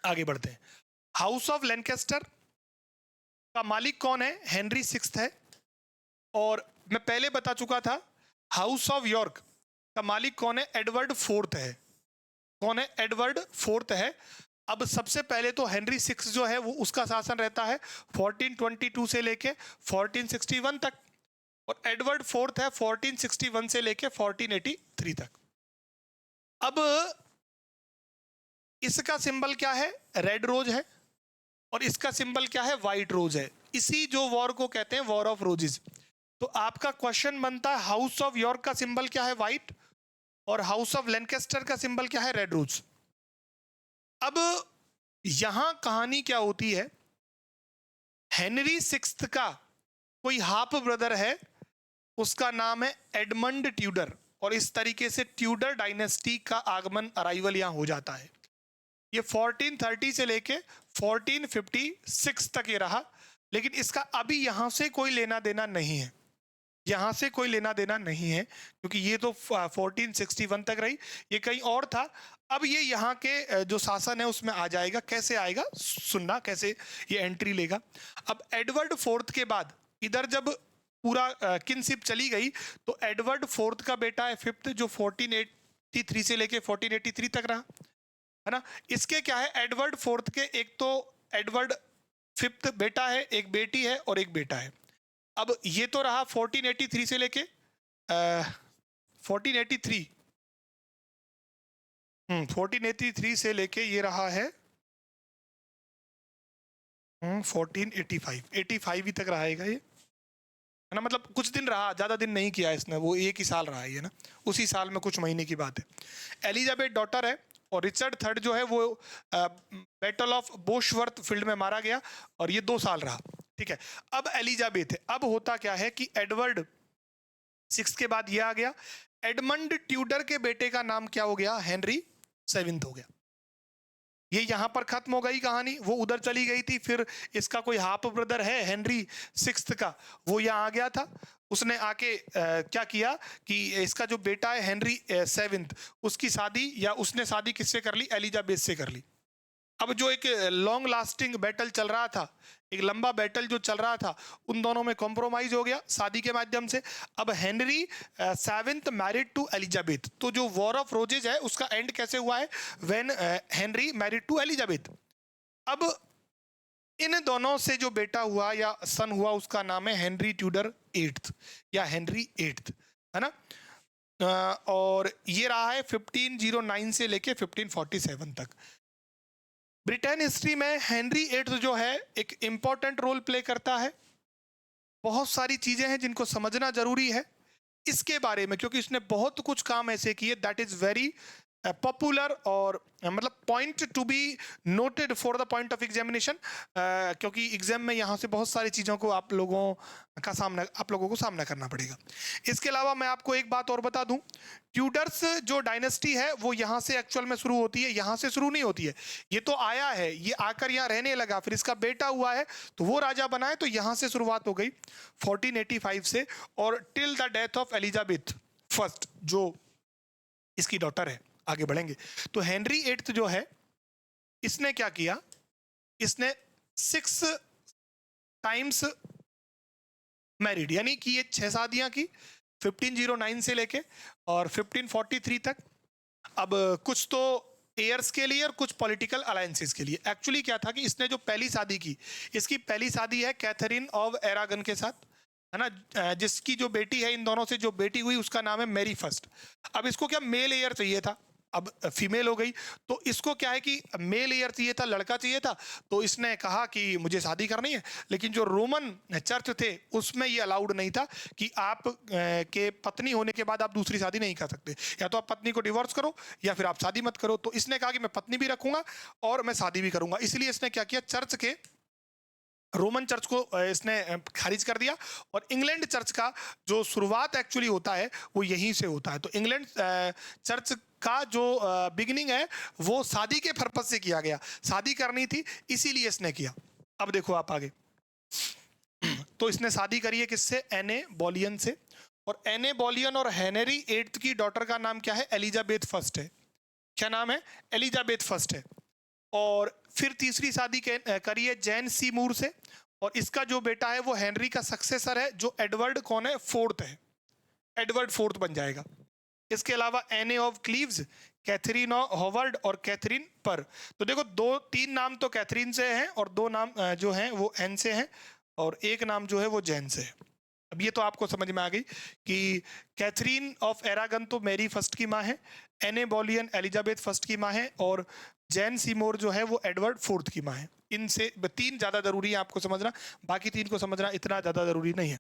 आगे बढ़ते हैं। हाउस ऑफ लैंकेस्टर का मालिक कौन है? हेनरी सिक्स्थ है। और मैं पहले बता चुका था, हाउस ऑफ यॉर्क का मालिक कौन है? एडवर्ड फोर्थ है। कौन है? एडवर्ड फोर्थ है। अब सबसे पहले तो हेनरी सिक्स जो है वो उसका शासन रहता है 1422 से लेके 1461 तक, और एडवर्ड फोर्थ है 1461 से लेके 1483 तक। अब इसका सिंबल क्या है? रेड रोज है, और इसका सिंबल क्या है? व्हाइट रोज है। इसी जो वॉर को कहते हैं वॉर ऑफ रोजेस। तो आपका क्वेश्चन बनता है, हाउस ऑफ यॉर्क का सिंबल क्या है? व्हाइट, और हाउस ऑफ लैंकेस्टर का सिंबल क्या है? Red rose. अब यहां कहानी क्या होती है, हेनरी सिक्स्थ का कोई हाफ ब्रदर है, उसका नाम है एडमंड ट्यूडर, और इस तरीके से ट्यूडर डायनेस्टी का आगमन, अराइवल यहां हो जाता है। ये 1430 से लेके 1456 तक ये रहा, लेकिन इसका अभी यहां से कोई लेना देना नहीं है। यहां से कोई लेना देना नहीं है, क्योंकि ये तो 1461 तक रही, ये कहीं और था। अब ये यहाँ के जो शासन है उसमें आ जाएगा। कैसे आएगा सुनना, कैसे ये एंट्री लेगा। अब एडवर्ड फोर्थ के बाद इधर जब पूरा किंगशिप चली गई, तो एडवर्ड फोर्थ का बेटा है फिफ्थ, जो 1483 से लेके 1483 तक रहा, है ना। इसके क्या है, एडवर्ड फोर्थ के एक तो एडवर्ड फिफ्थ बेटा है, एक बेटी है और एक बेटा है। अब ये तो रहा 1483 से लेके 1483 1483 से लेके ये रहा है 1485 ही तक रहेगा ये, है ना। मतलब कुछ दिन रहा, ज्यादा दिन नहीं किया इसने, वो एक ही साल रहा है ये ना, उसी साल में कुछ महीने की बात है। एलिजाबेथ डॉटर है, और रिचर्ड थर्ड जो है वो बैटल ऑफ बोशवर्थ फील्ड में मारा गया, और ये 2 साल रहा। ठीक है, अब एलिजाबेथ है। अब होता क्या है कि एडवर्ड सिक्स के बाद ये आ गया, एडमंड ट्यूडर के बेटे का नाम क्या हो गया? हेनरी सेवेंथ हो गया। ये यहां पर खत्म हो गई कहानी, वो उधर चली गई थी। फिर इसका कोई हाफ ब्रदर है हेनरी सिक्स्थ का, वो यहाँ आ गया था। उसने आके क्या किया कि इसका जो बेटा है हेनरी सेवेंथ, उसकी शादी, या उसने शादी किससे कर ली? एलिजाबेथ से कर ली। अब जो एक लॉन्ग लास्टिंग बैटल चल रहा था, एक लंबा बैटल जो चल रहा था, उन दोनों में कॉम्प्रोमाइज हो गया शादी के माध्यम से। अब Henry seventh married to Elizabeth, तो जो वॉर ऑफ रोजेज है उसका एंड कैसे हुआ है? When Henry married to Elizabeth. अब इन दोनों से जो बेटा हुआ या सन हुआ, उसका नाम है हेनरी ट्यूडर एट्थ या हेनरी एट्थ, है ना। और ये रहा है 1509 से लेके 1547 तक। ब्रिटेन हिस्ट्री में हेनरी एट्थ जो है एक इंपॉर्टेंट रोल प्ले करता है। बहुत सारी चीजें हैं जिनको समझना जरूरी है इसके बारे में, क्योंकि इसने बहुत कुछ काम ऐसे किए दैट इज वेरी पॉपुलर, और मतलब point to be noted for the point of examination, क्योंकि एग्जाम में यहाँ से बहुत सारी चीज़ों को आप लोगों को सामना करना पड़ेगा। इसके अलावा मैं आपको एक बात और बता दूं, ट्यूडर्स जो डायनेस्टी है वो यहाँ से एक्चुअल में शुरू होती है, यहाँ से शुरू नहीं होती है। ये तो आया है, ये आकर यहाँ रहने लगा, फिर इसका बेटा हुआ है तो वो राजा बना है, तो यहाँ से शुरुआत हो गई 1485 से, और till the death of Elizabeth first जो इसकी डॉटर है। आगे बढ़ेंगे तो हेनरी एट्थ जो है, इसने क्या किया, इसने 6 टाइम्स मैरिड, यानी कि ये 6 शादियां की 1509 से लेके और 1543 तक। अब कुछ तो एयर्स के लिए और कुछ पॉलिटिकल अलायंसेस के लिए। एक्चुअली क्या था कि इसने जो पहली शादी की, इसकी पहली शादी है कैथरीन ऑफ एरागन के साथ, है ना, जिसकी जो बेटी है, इन दोनों से जो बेटी हुई उसका नाम है मेरी फर्स्ट। अब इसको क्या मेल एयर चाहिए था, अब फीमेल हो गई, तो इसको क्या है कि मेल एयर चाहिए था, लड़का चाहिए था, तो इसने कहा कि मुझे शादी करनी है। लेकिन जो रोमन चर्च थे उसमें ये अलाउड नहीं था कि आप के पत्नी होने के बाद आप दूसरी शादी नहीं कर सकते, या तो आप पत्नी को डिवोर्स करो या फिर आप शादी मत करो। तो इसने कहा कि मैं पत्नी भी रखूंगा और मैं शादी भी करूंगा। इसलिए इसने क्या किया, चर्च के, रोमन चर्च को इसने खारिज कर दिया, और इंग्लैंड चर्च का जो शुरुआत एक्चुअली होता है वो यहीं से होता है। तो इंग्लैंड चर्च का जो बिगिनिंग है वो शादी के पर्पज से किया गया, शादी करनी थी इसीलिए इसने किया। अब देखो आप आगे, तो इसने शादी करी है किससे? एने बोलियन से, और एने बोलियन और हेनरी एट्थ की डॉटर का नाम क्या है? एलिजाबेथ फर्स्ट है। क्या नाम है? एलिजाबेथ फर्स्ट है। और फिर तीसरी शादी करी है जैन सीमूर से, और इसका जो बेटा है वो हेनरी का सक्सेसर है, जो एडवर्ड कौन है, फोर्थ है, एडवर्ड फोर्थ बन जाएगा। इसके अलावा एने ऑफ क्लीव्स, कैथरीन हॉवर्ड और कैथरीन पर। तो देखो 2-3 नाम तो कैथरीन से हैं और 2 नाम जो हैं वो एन से हैं, और एक नाम जो है वो जैन से है। अब ये तो आपको समझ में आ गई कि कैथरीन ऑफ एरागन तो मैरी फर्स्ट की माँ है, एने बोलियन एलिजाबेथ फर्स्ट की माँ है, और जैन सीमोर जो है वो एडवर्ड फोर्थ की माँ है। इनसे 3 ज़्यादा ज़रूरी है आपको समझना, बाकी 3 को समझना इतना ज़्यादा ज़रूरी नहीं है।